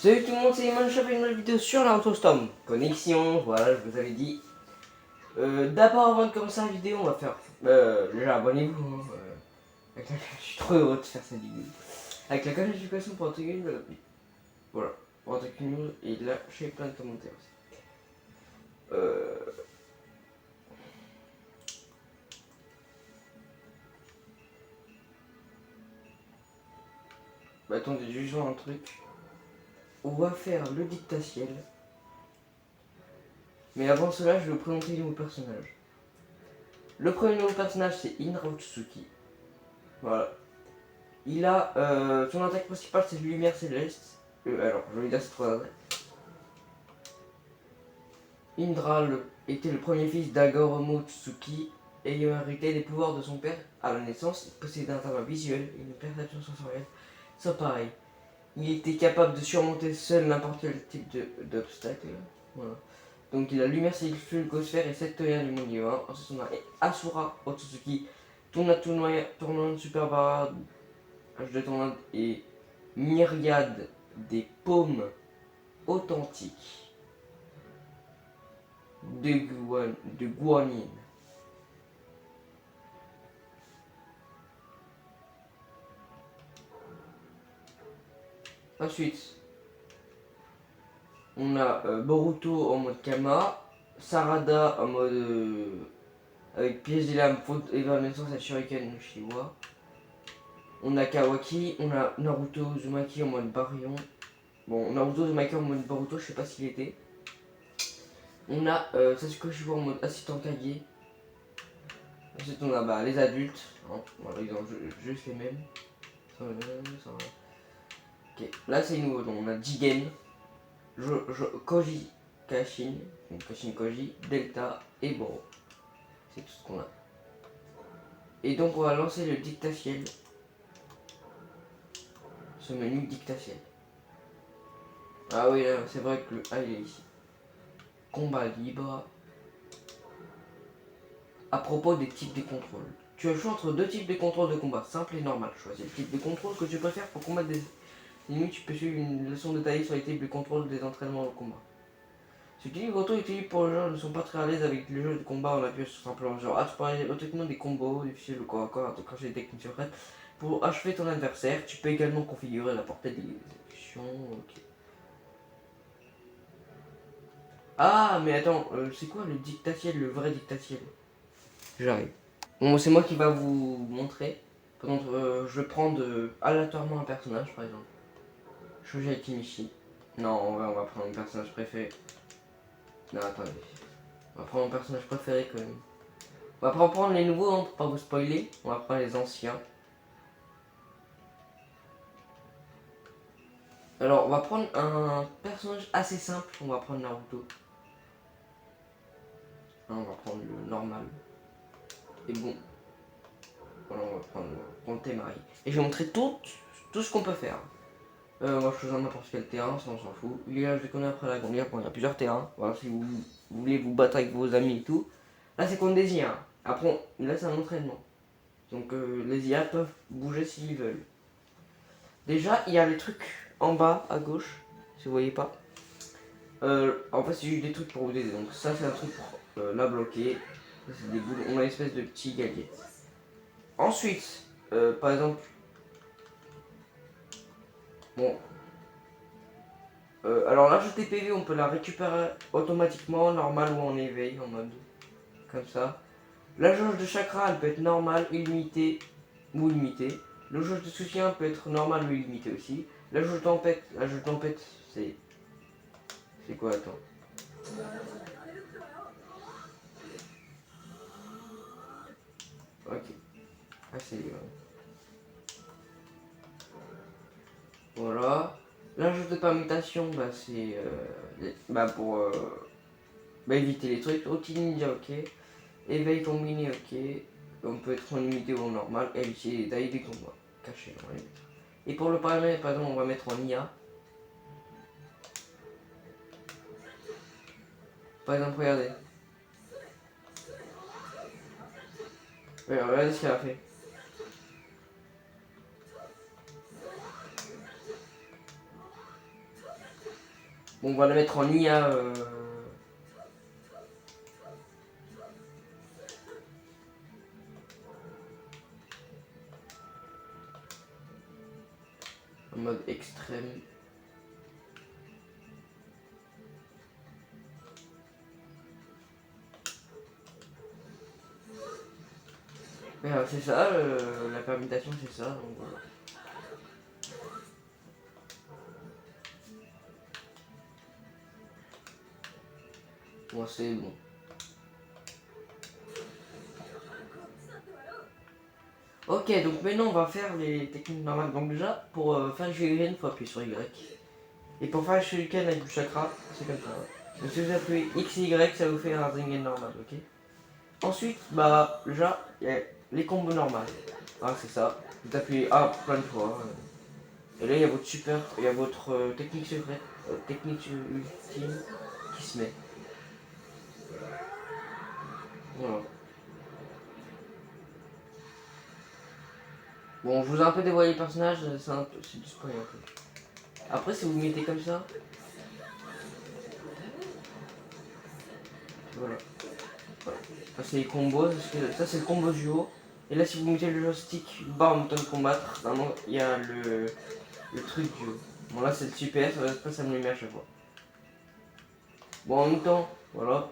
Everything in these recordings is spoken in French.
Salut tout le monde, c'est Iman, je fais une nouvelle vidéo sur la Storm. Connexion, voilà, je vous avais dit. D'abord, avant de commencer la vidéo, on va faire. Déjà, abonnez-vous. Je suis trop heureux de faire cette vidéo. Avec la qualification pour intégrer une nouvelle. Voilà, pour intégrer une nouvelle. Et là, j'ai plein de commentaires aussi. Attendez, juste voir un truc. On va faire le dictatiel. Mais avant cela, je vais vous présenter les nouveaux personnages. Le premier nouveau personnage, c'est Indra Otsuki. Voilà. Il a son attaque principale, c'est Lumière Céleste. Alors, je vais dire c'est trop adresse. Indra était le premier fils d'Agoromo Tsuki, ayant hérité des pouvoirs de son père à la naissance. Il possédait un talent visuel et une perception sensorielle sans pareil. Il était capable de surmonter seul n'importe quel type d'obstacle. Voilà. Donc il a Lumière Céleste, Fulgosphère et 7 tonnerres du monde divin. Ensuite on a Asura Otsutsuki, Tournant Super Barade, H2 Tournant et Myriade des paumes authentiques de Guanyin. Ensuite, on a Boruto en mode Kama, Sarada en mode avec pièce des lames, faute évanescence à Shuriken Shiwa. On a Kawaki, on a Naruto Uzumaki en mode Baryon. Bon, Naruto Uzumaki en mode Boruto, je sais pas s'il était. On a Sasuke Shiwa en mode assistant Kage. Ensuite, on a les adultes. Hein, voilà, ils ont juste les mêmes. Ok, là c'est nouveau. Donc, on a Jigen, Koji Kashin, Kashin Koji, Delta et Boro. C'est tout ce qu'on a. Et donc, on va lancer le dictatiel. Ce menu dictatiel. Ah oui, c'est vrai que le A il est ici. Combat libre. À propos des types de contrôle. Tu as le choix entre deux types de contrôle de combat, simple et normal. Choisis le type de contrôle que tu préfères pour combattre des ennemis. Tu peux suivre une leçon détaillée sur les types de contrôle des entraînements au combat. Ce qui est utile pour les gens qui ne sont pas très à l'aise avec les jeux de combat en appuyant sur simplement genre tu peux automatiquement des combos difficiles ou corps à corps, déclencher des techniques secrètes pour achever ton adversaire. Tu peux également configurer la portée des exécutions. Ok. Ah mais attends, c'est quoi le dictatiel, le vrai dictatiel? J'arrive. Bon, c'est moi qui va vous montrer. Par exemple, je vais prendre aléatoirement un personnage par exemple. Shoji Kimichi. Non, on va prendre un personnage préféré. Non, attendez. On va prendre mon personnage préféré quand même. On va pas prendre les nouveaux hein, pour pas vous spoiler. On va prendre les anciens. Alors, on va prendre un personnage assez simple. On va prendre Naruto. On va prendre le normal. Et bon. Voilà, on va prendre Temari. Et je vais montrer tout ce qu'on peut faire. On va choisir n'importe quel terrain, ça on s'en fout. Là, je connais après la gondolière, il y a plusieurs terrains. Voilà, si vous voulez vous battre avec vos amis et tout. Là, c'est contre des IA. Après, là, c'est un entraînement. Donc, les IA peuvent bouger s'ils veulent. Déjà, il y a les trucs en bas à gauche, si vous voyez pas. En fait, c'est juste des trucs pour vous aider. Donc, ça, c'est un truc pour la bloquer. Ça, c'est des boules. On a une espèce de petit galier. Ensuite, par exemple, bon. Alors la jauge PV, on peut la récupérer automatiquement, normal ou en éveil, en mode comme ça. La jauge de chakra, elle peut être normale, illimitée ou limitée. La jauge de soutien peut être normale ou illimitée aussi. La jauge de tempête, c'est quoi, attends. Ok. Ah, c'est voilà. La jauge de permutation, bah c'est pour éviter les trucs. Outil ninja, ok. Éveil combiné, ok. On peut être en limité ou en normal. Et éviter les détails des combats. Caché, on va les mettre. Et pour le paramètre, par exemple, on va mettre en IA. Par exemple, regardez. Ouais, regardez ce qu'elle a fait. Bon, on va le mettre en IA. En mode extrême. Mais c'est ça, la permutation c'est ça, donc voilà. Bon, c'est bon. Ok, donc maintenant on va faire les techniques normales. Donc déjà, pour faire le shuriken, il faut appuyer sur Y. Et pour faire le shuriken avec du chakra, c'est comme ça. Donc si vous appuyez X et Y, ça vous fait un Rasengan normal, ok. Ensuite, bah, déjà, il y a les combos normales. Ah, c'est ça. Vous appuyez A plein de fois. Et là, il y a votre super, il y a votre technique secrète, technique ultime qui se met. Voilà. Bon, je vous ai un peu dévoilé le personnage, c'est du spoil un peu. Après, si vous mettez comme ça, voilà. Voilà. Ça, c'est les combos, ça c'est le combo du haut. Et là, si vous mettez le joystick bas en même temps de combattre, normalement, il y a le truc du haut. Bon, là, c'est le super, ça va pas s'allumer à chaque fois. Bon, en même temps, voilà.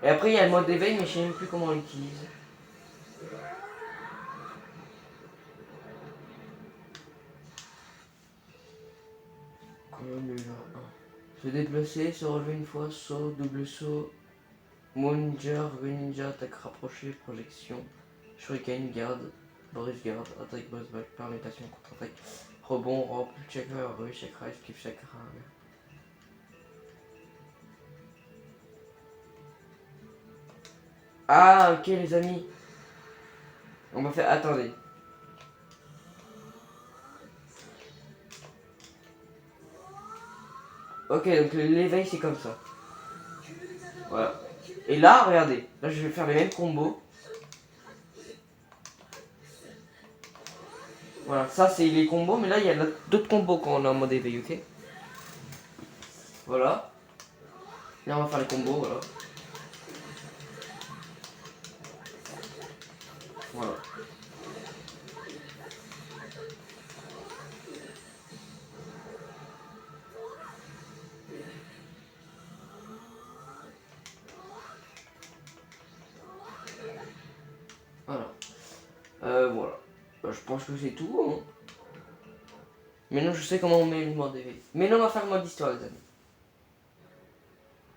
Et après, il y a le mode éveil, mais je sais même plus comment on l'utilise. Comment déjà se déplacer, se relever une fois, saut, double saut, Moninja, ninja, attaque rapprochée, projection, shuriken, garde, brise garde, attaque boss back, permutation, contre-attaque, rebond, rampe, chakra, chakra, esquive chakra. Ah ok les amis, on va faire, attendez. Ok donc l'éveil c'est comme ça. Voilà. Et là regardez, là je vais faire les mêmes combos. Voilà, ça c'est les combos, mais là il y a d'autres combos quand on est en mode éveil, ok. Voilà. Là on va faire les combos, voilà. Voilà. Voilà. Voilà. Bah, je pense que c'est tout. Hein. Maintenant je sais comment on met le mode éveil. Maintenant on va faire le mode histoire les amis.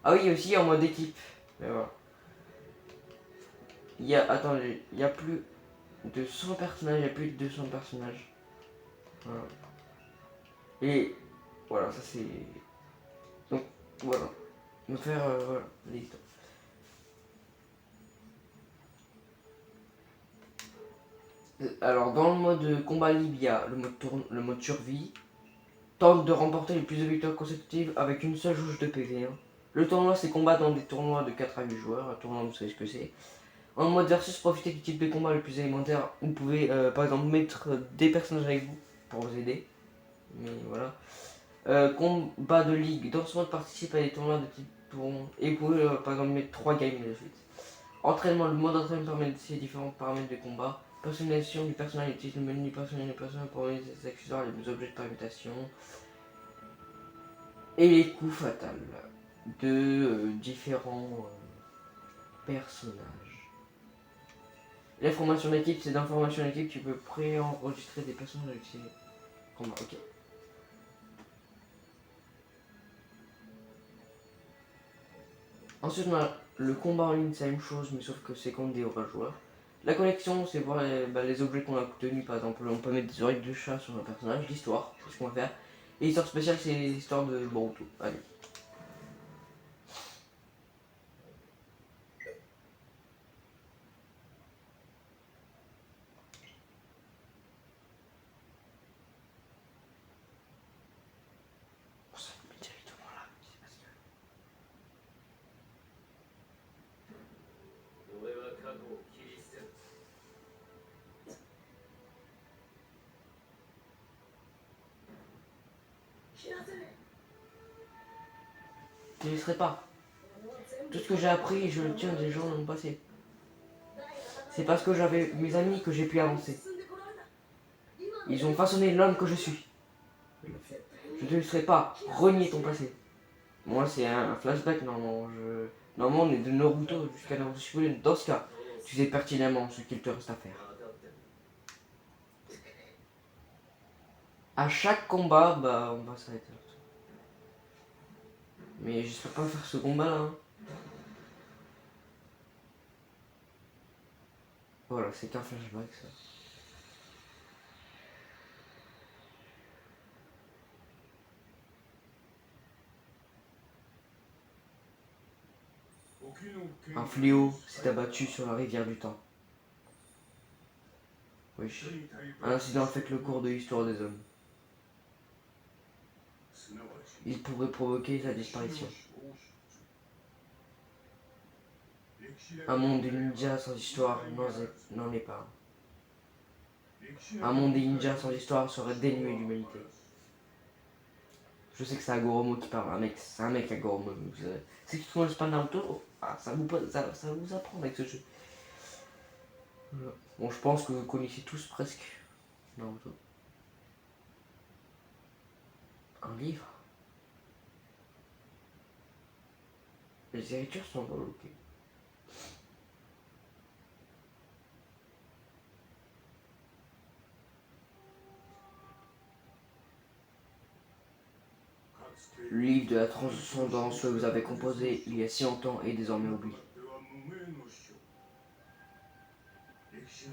Ah oui aussi en mode équipe. Mais voilà. Il y a, attendez, il y a plus de 100 personnages, il y a plus de 200 personnages. Voilà. Et voilà, ça c'est... Donc voilà. On va faire voilà, l'histoire. Alors dans le mode combat libre, il y a le mode survie. Tente de remporter les plus de victoires consécutives avec une seule jauge de PV1. Le tournoi c'est combat dans des tournois de 4 à 8 joueurs. Un tournoi vous savez ce que c'est. En mode versus, profitez du type de combat le plus élémentaire. Vous pouvez par exemple mettre des personnages avec vous pour vous aider. Mais voilà. Combat de ligue. Dans ce mode participe à des tournois de type tournoi. Et vous pouvez par exemple mettre 3 games de suite. Entraînement. Le mode entraînement permet de ces différents paramètres de combat. Personnalisation du personnage utilise le menu du personnage pour organiser ses accessoires et les objets de permutation. Et les coups fatals de différents personnages. Les formations d'équipe, c'est d'informations d'équipe, tu peux pré-enregistrer des personnages avec ces combats. Ok. Ensuite, on a le combat en ligne, c'est la même chose, mais sauf que c'est contre des vrais joueurs. La collection, c'est voir les objets qu'on a obtenus. Par exemple, on peut mettre des oreilles de chat sur un personnage. L'histoire, c'est ce qu'on va faire. Et l'histoire spéciale, c'est l'histoire de Boruto. Allez. te laisserai pas. Tout ce que j'ai appris, je le tiens des gens dans mon passé. C'est parce que j'avais mes amis que j'ai pu avancer. Ils ont façonné l'homme que je suis. Je ne te laisserai pas renier ton passé. Moi, c'est un flashback, normalement. Normalement, on est de Naruto jusqu'à Naruto Shippuden. Dans ce cas, tu sais pertinemment ce qu'il te reste à faire. À chaque combat, bah, on va s'arrêter. Mais j'espère pas faire ce combat-là. Hein. Voilà, c'est qu'un flashback, ça. Un fléau s'est abattu sur la rivière du temps. Oui, un incident affecte le cours de l'histoire des hommes. Il pourrait provoquer sa disparition. Un monde des ninjas sans histoire n'en est pas. Un monde des ninjas sans histoire serait dénué d'humanité. Je sais que c'est Agoromo qui parle, c'est un mec Agoromo. C'est qui connaissent pas Naruto, ça vous apprend avec ce jeu. Voilà. Bon, je pense que vous connaissez tous presque Naruto. Un livre. Les écritures sont bloquées. Le livre de la transcendance que vous avez composé il y a si longtemps est désormais oublié.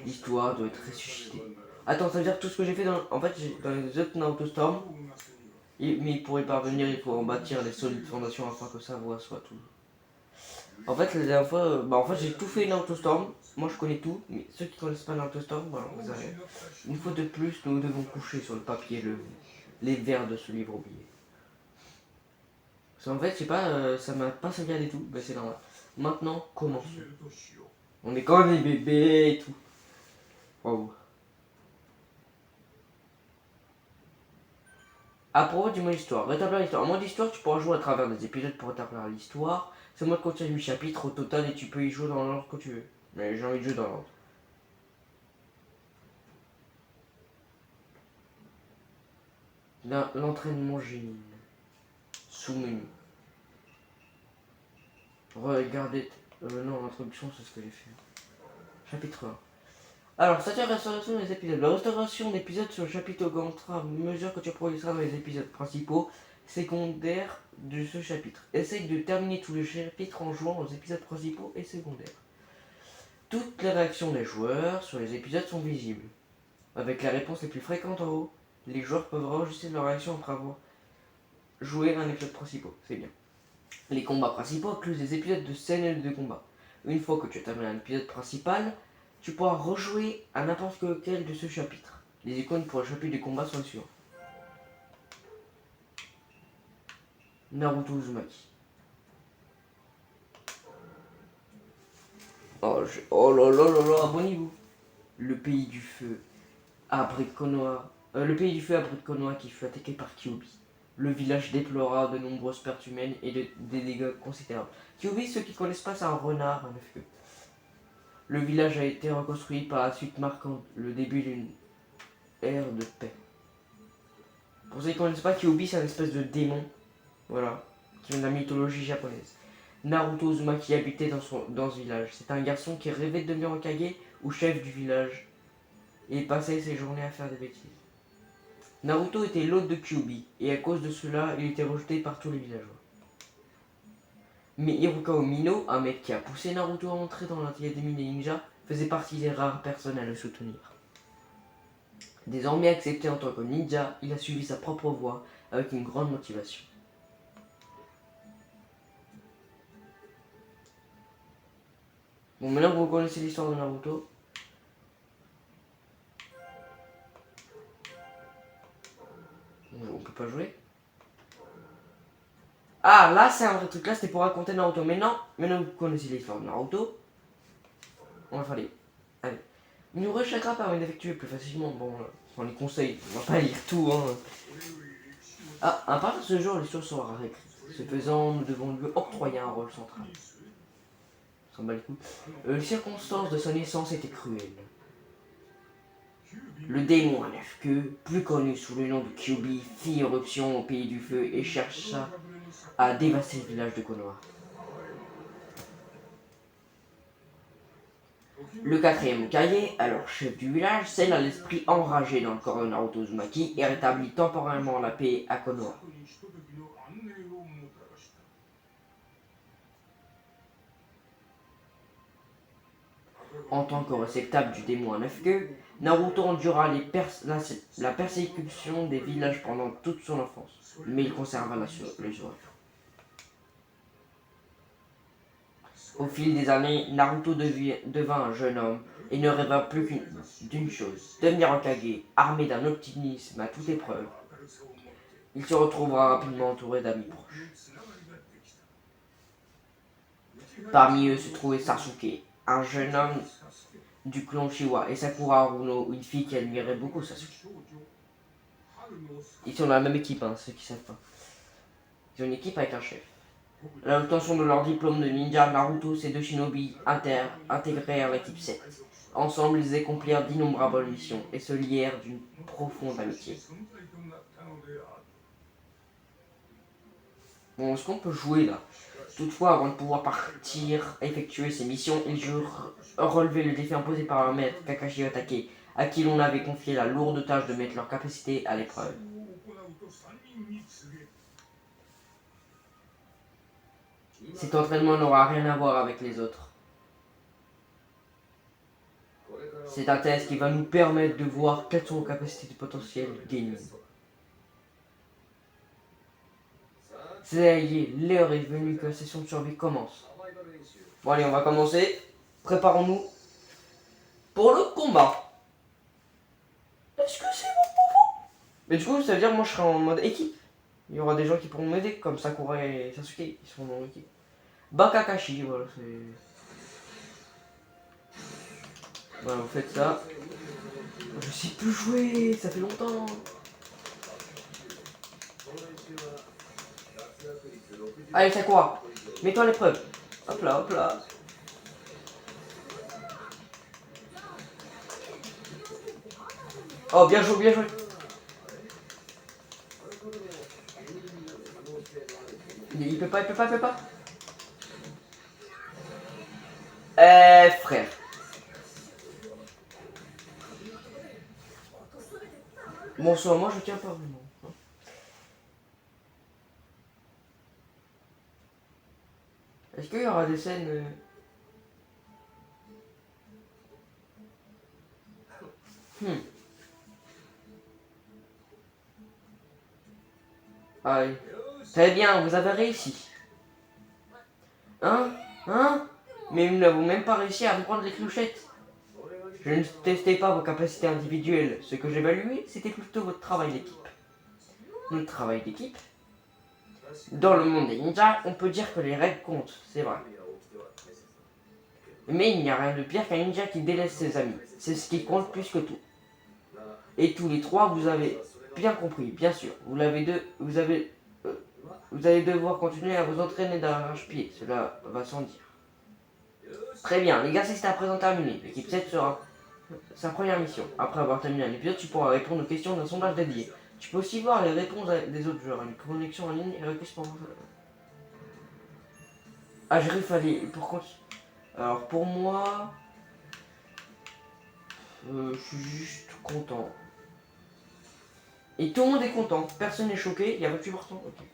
L'histoire doit être ressuscitée. Attends, ça veut dire que tout ce que j'ai fait dans les autres Naruto Storm, mais pour y parvenir, il faut en bâtir les solides fondations afin que sa voix soit tout. En fait, la dernière fois, j'ai tout fait Naruto Storm. Moi, je connais tout, mais ceux qui connaissent pas Naruto Storm, voilà, vous avez. Une fois de plus, nous devons coucher sur le papier les vers de ce livre oublié. Parce qu'en fait, je sais pas, ça m'a pas saccadé tout, mais c'est normal. Maintenant, commençons. On est quand même des bébés et tout. Waouh. À propos du mode histoire, rétablir l'histoire. En mode histoire, tu pourras jouer à travers des épisodes pour rétablir l'histoire. Ce mode contient 8 chapitres au total et tu peux y jouer dans l'ordre que tu veux. Mais j'ai envie de jouer dans l'ordre. L'entraînement génine. Sous-menu. Regardez. Non, l'introduction, c'est ce que j'ai fait. Chapitre 1. Alors, statut restauration des épisodes. La restauration d'épisodes sur le chapitre augmentera à mesure que tu progresseras dans les épisodes principaux, secondaires de ce chapitre. Essaye de terminer tous les chapitres en jouant aux épisodes principaux et secondaires. Toutes les réactions des joueurs sur les épisodes sont visibles. Avec les réponses les plus fréquentes en haut, les joueurs peuvent enregistrer leur réaction après avoir joué un épisode principal. C'est bien. Les combats principaux incluent des épisodes de scène et de combat. Une fois que tu as terminé un épisode principal, tu pourras rejouer à n'importe lequel de ce chapitre. Les icônes pour le chapitre du combat sont les suivantes. Naruto Uzumaki. Oh là là là là, abonnez-vous. Le pays du feu abrite Konoha. Le pays du feu abrite Konoha qui fut attaqué par Kyuubi. Le village déplora de nombreuses pertes humaines et des dégâts considérables. Kyuubi, ceux qui connaissent pas, c'est un renard, un œuf. Le village a été reconstruit par la suite, marquant le début d'une ère de paix. Pour ceux qui ne connaissent pas, Kyuubi, c'est une espèce de démon, voilà, qui vient de la mythologie japonaise. Naruto Uzumaki habitait dans ce village. C'est un garçon qui rêvait de devenir Hokage ou chef du village et passait ses journées à faire des bêtises. Naruto était l'hôte de Kyuubi et à cause de cela, il était rejeté par tous les villageois. Mais Iruka Omino, un mec qui a poussé Naruto à entrer dans l'académie des ninjas, faisait partie des rares personnes à le soutenir. Désormais accepté en tant que ninja, il a suivi sa propre voie avec une grande motivation. Bon, maintenant que vous connaissez l'histoire de Naruto, on peut pas jouer. Ah, là c'est un vrai truc, là c'était pour raconter Naruto. Mais non, maintenant que vous connaissez l'histoire de Naruto, on va faire les... Allez. Minoru Chakra permet d'effectuer plus facilement, bon, on les conseille, on va pas lire tout, hein. Ah, à part de ce jour, l'histoire sera réécrite. Ce faisant, nous devons lui octroyer un rôle central. On s'en bat les couilles. Les circonstances de sa naissance étaient cruelles. Le démon à 9 queues, plus connu sous le nom de Kyubi, fit éruption au pays du feu et chercha à dévaster le village de Konoha. Le quatrième Hokage, alors chef du village, scella l'esprit enragé dans le corps de Naruto Uzumaki et rétablit temporairement la paix à Konoha. En tant que réceptacle du démon à 9 queues, Naruto endura la persécution des villages pendant toute son enfance, mais il conserva le sourire. Au fil des années, Naruto devint un jeune homme et ne rêva plus d'une chose, devenir Hokage, armé d'un optimisme à toute épreuve. Il se retrouvera rapidement entouré d'amis proches. Parmi eux se trouvait Sasuke, un jeune homme du clan Shiwa, et Sakura Haruno, une fille qui admirait beaucoup Sasuke. Ils sont dans la même équipe, hein, ceux qui savent pas. Ils ont une équipe avec un chef. À l'obtention de leur diplôme de ninja, Naruto et ses deux shinobi intégrèrent l'équipe 7. Ensemble, ils accomplirent d'innombrables missions et se lièrent d'une profonde amitié. Bon, est-ce qu'on peut jouer là? Toutefois, avant de pouvoir partir effectuer ces missions, ils durent relever le défi imposé par leur maître, Kakashi Hatake, à qui l'on avait confié la lourde tâche de mettre leur capacité à l'épreuve. Cet entraînement n'aura rien à voir avec les autres. C'est un test qui va nous permettre de voir quelles sont nos capacités potentielles gagnantes. Ça y est, l'heure est venue que la session de survie commence. Bon allez, on va commencer. Préparons-nous pour le combat. Est-ce que c'est bon pour vous? Mais du coup, ça veut dire que moi je serai en mode équipe. Il y aura des gens qui pourront m'aider, comme Sakura et Sasuke, ils seront dans l'équipe. Bakakashi, voilà, c'est... Voilà, vous faites ça. Je sais plus jouer, ça fait longtemps. Allez, Sakura, mets-toi à l'épreuve. Hop là, hop là. Oh, bien joué, bien joué. Il peut pas, il peut pas, il peut pas. Frère. Bon, soit moi je tiens pas vraiment. Est-ce qu'il y aura des scènes... Allez. Très bien, vous avez réussi. Hein? Mais vous n'avez même pas réussi à me prendre les clochettes. Je ne testais pas vos capacités individuelles. Ce que j'évaluais, c'était plutôt votre travail d'équipe. Notre travail d'équipe? Dans le monde des ninjas, on peut dire que les règles comptent, c'est vrai. Mais il n'y a rien de pire qu'un ninja qui délaisse ses amis. C'est ce qui compte plus que tout. Et tous les trois, vous avez bien compris, bien sûr. Vous allez devoir continuer à vous entraîner d'arrache-pied. Cela va sans dire. Très bien, l'exercice est à présent terminé. L'équipe 7 sera sa première mission. Après avoir terminé un épisode, tu pourras répondre aux questions d'un sondage dédié. Tu peux aussi voir les réponses des autres joueurs. Une connexion en ligne et requise pour... Ah, j'ai fallait pour continuer. Alors pour moi, je suis juste content. Et tout le monde est content. Personne n'est choqué. Il y a 28%. Ok.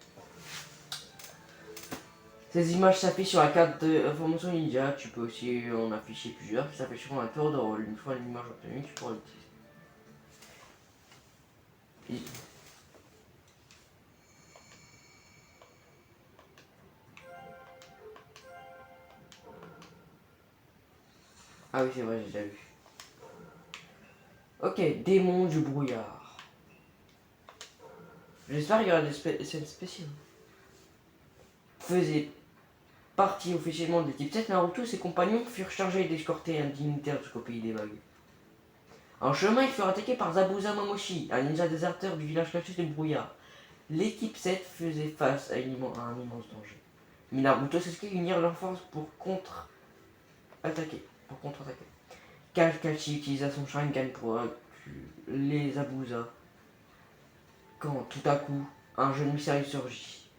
Ces images s'affichent sur la carte d'information ninja. Tu peux aussi en afficher plusieurs qui s'afficheront à un tour de rôle. Une fois l'image obtenue, tu pourras l'utiliser. Ah oui, c'est vrai, j'ai déjà vu. Ok, démon du brouillard. J'espère qu'il y aura des scènes spéciales. Faisait partie officiellement de l'équipe 7, Naruto et ses compagnons furent chargés d'escorter un dignitaire jusqu'au pays des vagues. En chemin, ils furent attaqués par Zabuza Momoshi, un ninja déserteur du village caché du brouillard. l'équipe 7 faisait face à un immense danger. Mais Naruto s'est unir leurs forces pour contre-attaquer. Kakashi utilisa son Sharingan pour les Zabuza. Quand tout à coup, un jeune mystérieux surgit.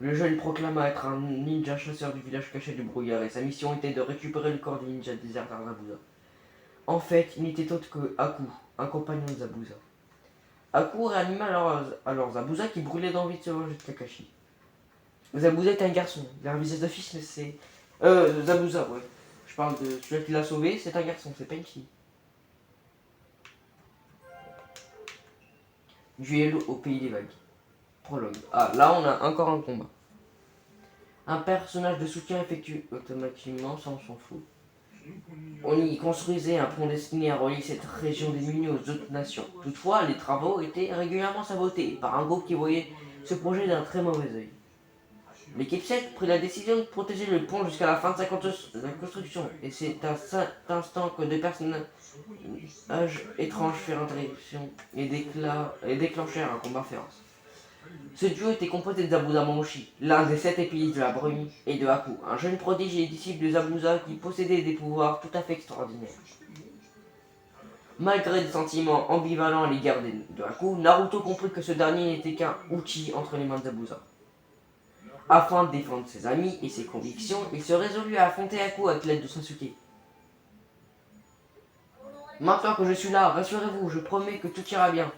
Le jeune proclama être un ninja chasseur du village caché du brouillard et sa mission était de récupérer le corps des ninjas déserteurs Zabuza. En fait, il n'était autre que Aku, un compagnon de Zabuza. Aku réanima alors Zabuza qui brûlait d'envie de se venger de Kakashi. Zabuza est un garçon, il a un visage de fils, mais c'est. Zabuza, ouais. Je parle de celui qui l'a sauvé, c'est un garçon, c'est pas une fille. Duel au pays des vagues. Prologue. Ah, là on a encore un combat. Un personnage de soutien effectue automatiquement, ça on s'en fout. On y construisait un pont destiné à relier cette région démunie aux autres nations. Toutefois, les travaux étaient régulièrement sabotés par un groupe qui voyait ce projet d'un très mauvais œil. L'équipe 7 prit la décision de protéger le pont jusqu'à la fin de sa construction, et c'est à cet instant que des personnages étranges firent interruption et déclenchèrent un combat féroce. Ce duo était composé de Zabuza Momoshi, l'un des 7 épices de la brume, et de Haku, un jeune prodige et disciple de Zabuza qui possédait des pouvoirs tout à fait extraordinaires. Malgré des sentiments ambivalents à l'égard de Haku, Naruto comprit que ce dernier n'était qu'un outil entre les mains de Zabuza. Afin de défendre ses amis et ses convictions, il se résolut à affronter Haku avec l'aide de Sasuke. Maintenant que je suis là, rassurez-vous, je promets que tout ira bien.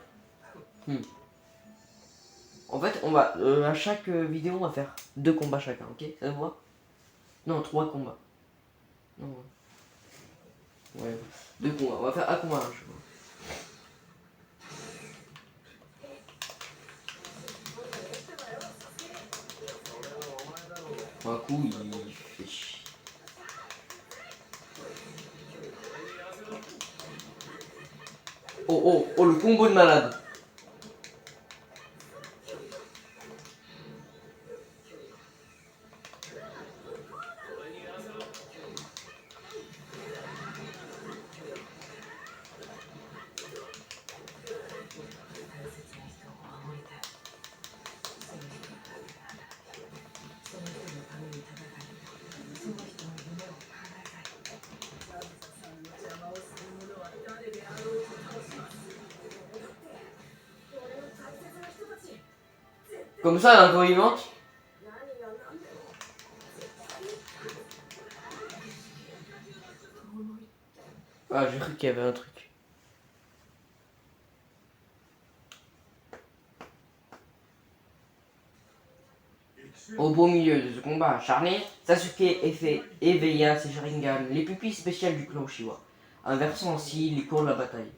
En fait, on va à chaque vidéo, on va faire 2 combats chacun, ok? Ça vous va? Non, 3 combats. Non, ouais. 2 combats. On va faire un combat, je vois. Un coup, il fait chier. Oh, oh, oh, le combo de malade. Comme ça, elle est encore vivante. Ah, j'ai cru qu'il y avait un truc. Au beau milieu de ce combat acharné, Sasuke éveilla ses Sharingan, les pupilles spéciales du clan Uchiwa, inversant ainsi les cours de la bataille.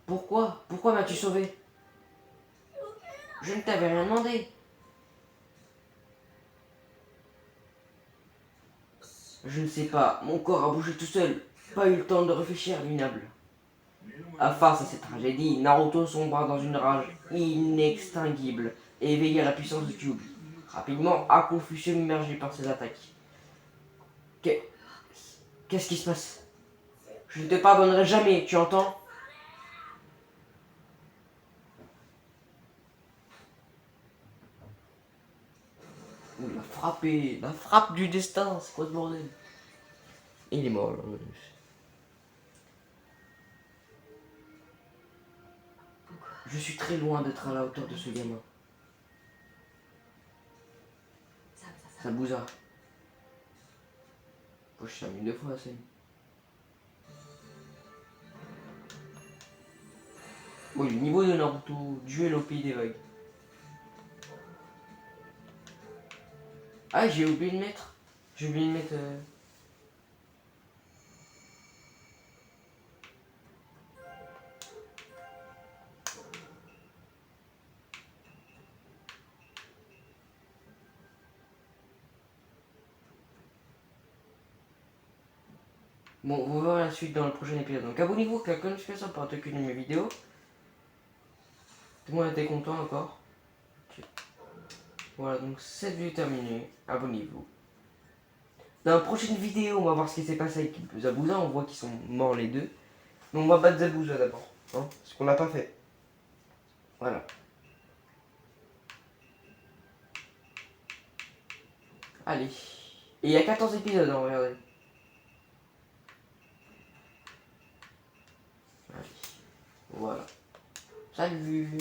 Pourquoi m'as-tu sauvé? Je ne t'avais rien demandé. Je ne sais pas, mon corps a bougé tout seul. Pas eu le temps de réfléchir, minable. Face à cette tragédie, Naruto sombra dans une rage inextinguible et éveilla la puissance de Kyuubi. Rapidement, Haku fut submergé par ses attaques. Qu'est-ce qui se passe? Je ne te pardonnerai jamais, tu entends? Ouh, il a frappé, la frappe du destin, c'est quoi ce bordel? Et il est mort là. Je suis très loin d'être à la hauteur de ce gamin. Zabuza. Faut que je termine 2 fois la scène. Oui, le niveau de Naruto, duel au pays des vagues. Ah, j'ai oublié de mettre. J'ai oublié de mettre. Bon, on va voir la suite dans le prochain épisode. Donc abonnez-vous, avec la notification pour être aucune de mes vidéos. Tout le monde était content encore. Okay. Voilà, donc cette vidéo est terminée. Abonnez-vous. Dans la prochaine vidéo, on va voir ce qui s'est passé avec Zabuza. On voit qu'ils sont morts les deux. Mais on va battre Zabuza d'abord. Hein, parce qu'on l'a pas fait. Voilà. Allez. Et il y a 14 épisodes, hein, regardez. Allez. Voilà. Salut.